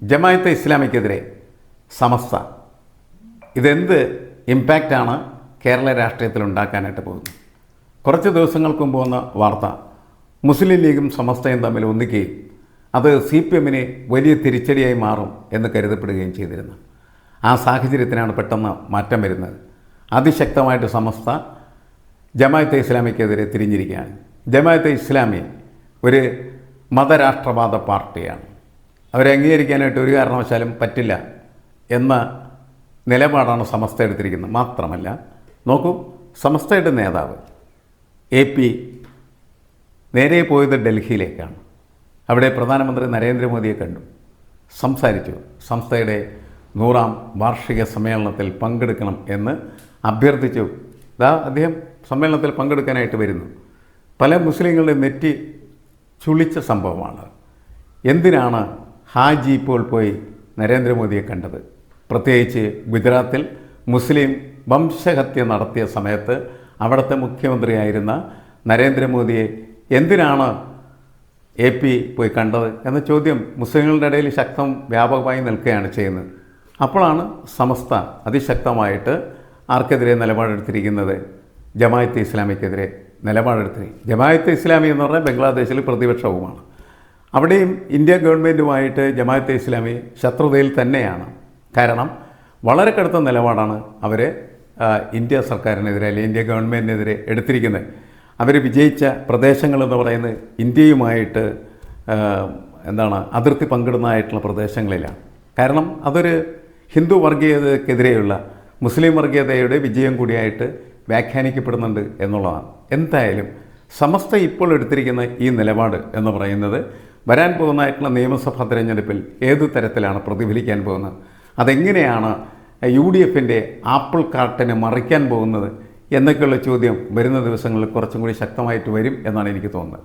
ജമാഅത്തെ ഇസ്ലാമിക്കെതിരെ സമസ്ത ഇതെന്ത് ഇമ്പാക്റ്റാണ് കേരള രാഷ്ട്രീയത്തിൽ ഉണ്ടാക്കാനായിട്ട് പോകുന്നത്? കുറച്ച് ദിവസങ്ങൾക്ക് മുമ്പ് വന്ന വാർത്ത മുസ്ലിം ലീഗും സമസ്തയും തമ്മിൽ ഒന്നിക്കുകയും അത് CPM-ന് വലിയ തിരിച്ചടിയായി മാറും എന്ന് കരുതപ്പെടുകയും ചെയ്തിരുന്നു. ആ സാഹചര്യത്തിനാണ് പെട്ടെന്ന് മാറ്റം വരുന്നത്. അതിശക്തമായിട്ട് സമസ്ത ജമാഅത്തെ ഇസ്ലാമിക്കെതിരെ തിരിഞ്ഞിരിക്കുകയാണ്. ജമാഅത്തെ ഇസ്ലാമി ഒരു മതരാഷ്ട്രവാദ പാർട്ടിയാണ്. അവരെ അംഗീകരിക്കാനായിട്ട് ഒരു കാരണവശാലും പറ്റില്ല എന്ന നിലപാടാണ് സമസ്ത എടുത്തിരിക്കുന്നത്. മാത്രമല്ല, നോക്കൂ, സമസ്തയുടെ നേതാവ് AP നേരെ പോയത് ഡൽഹിയിലേക്കാണ്. അവിടെ പ്രധാനമന്ത്രി നരേന്ദ്രമോദിയെ കണ്ടു, സംസാരിച്ചു. സംസ്ഥയുടെ 100ാം വാർഷിക സമ്മേളനത്തിൽ പങ്കെടുക്കണം എന്ന് അഭ്യർത്ഥിച്ചു. അദ്ദേഹം സമ്മേളനത്തിൽ പങ്കെടുക്കാനായിട്ട് വരുന്നു. പല മുസ്ലിങ്ങളുടെ നെറ്റി ചുളിച്ച സംഭവമാണ്. എന്തിനാണ് ഹാജി ഇപ്പോൾ പോയി നരേന്ദ്രമോദിയെ കണ്ടത്? പ്രത്യേകിച്ച് ഗുജറാത്തിൽ മുസ്ലിം വംശഹത്യ നടത്തിയ സമയത്ത് അവിടുത്തെ മുഖ്യമന്ത്രിയായിരുന്ന നരേന്ദ്രമോദിയെ എന്തിനാണ് AP പോയി കണ്ടത് എന്ന ചോദ്യം മുസ്ലിങ്ങളുടെ ഇടയിൽ വ്യാപകമായി നിൽക്കുകയാണ് ചെയ്യുന്നത്. അപ്പോഴാണ് സമസ്ത അതിശക്തമായിട്ട് ആർക്കെതിരെ നിലപാടെടുത്തിരിക്കുന്നത്? ജമാഅത്തെ ഇസ്ലാമിക്കെതിരെ നിലപാടെടുത്തിരിക്കുന്നത്. ജമാഅത്തെ ഇസ്ലാമി എന്ന് പറഞ്ഞാൽ ബംഗ്ലാദേശിൽ പ്രതിപക്ഷവുമാണ്. അവിടെയും ഇന്ത്യ ഗവൺമെൻറ്റുമായിട്ട് ജമാഅത്തെ ഇസ്ലാമി ശത്രുതയിൽ തന്നെയാണ്. കാരണം വളരെ കടുത്ത നിലപാടാണ് അവർ ഇന്ത്യ സർക്കാരിനെതിരെ അല്ലെങ്കിൽ ഇന്ത്യ ഗവൺമെൻറ്റിനെതിരെ എടുത്തിരിക്കുന്നത്. അവർ വിജയിച്ച പ്രദേശങ്ങളെന്ന് പറയുന്നത് ഇന്ത്യയുമായിട്ട് അതിർത്തി പങ്കിടുന്നതായിട്ടുള്ള പ്രദേശങ്ങളിലാണ്. കാരണം അതൊരു ഹിന്ദു വർഗീയതയ്ക്കെതിരെയുള്ള മുസ്ലിം വർഗീയതയുടെ വിജയം കൂടിയായിട്ട് വ്യാഖ്യാനിക്കപ്പെടുന്നുണ്ട് എന്നുള്ളതാണ്. എന്തായാലും സമസ്ത ഇപ്പോൾ എടുത്തിരിക്കുന്ന ഈ നിലപാട് എന്ന് പറയുന്നത് വരാൻ പോകുന്നതായിട്ടുള്ള നിയമസഭാ തെരഞ്ഞെടുപ്പിൽ ഏതു തരത്തിലാണ് പ്രതിഫലിക്കാൻ പോകുന്നത്, അതെങ്ങനെയാണ് UDF-ൻ്റെ ആപ്പിൾ കാർട്ടിനെ മറിക്കാൻ പോകുന്നത് എന്നൊക്കെയുള്ള ചോദ്യം വരുന്ന ദിവസങ്ങളിൽ കുറച്ചും കൂടി ശക്തമായിട്ട് വരും എന്നാണ് എനിക്ക് തോന്നുന്നത്.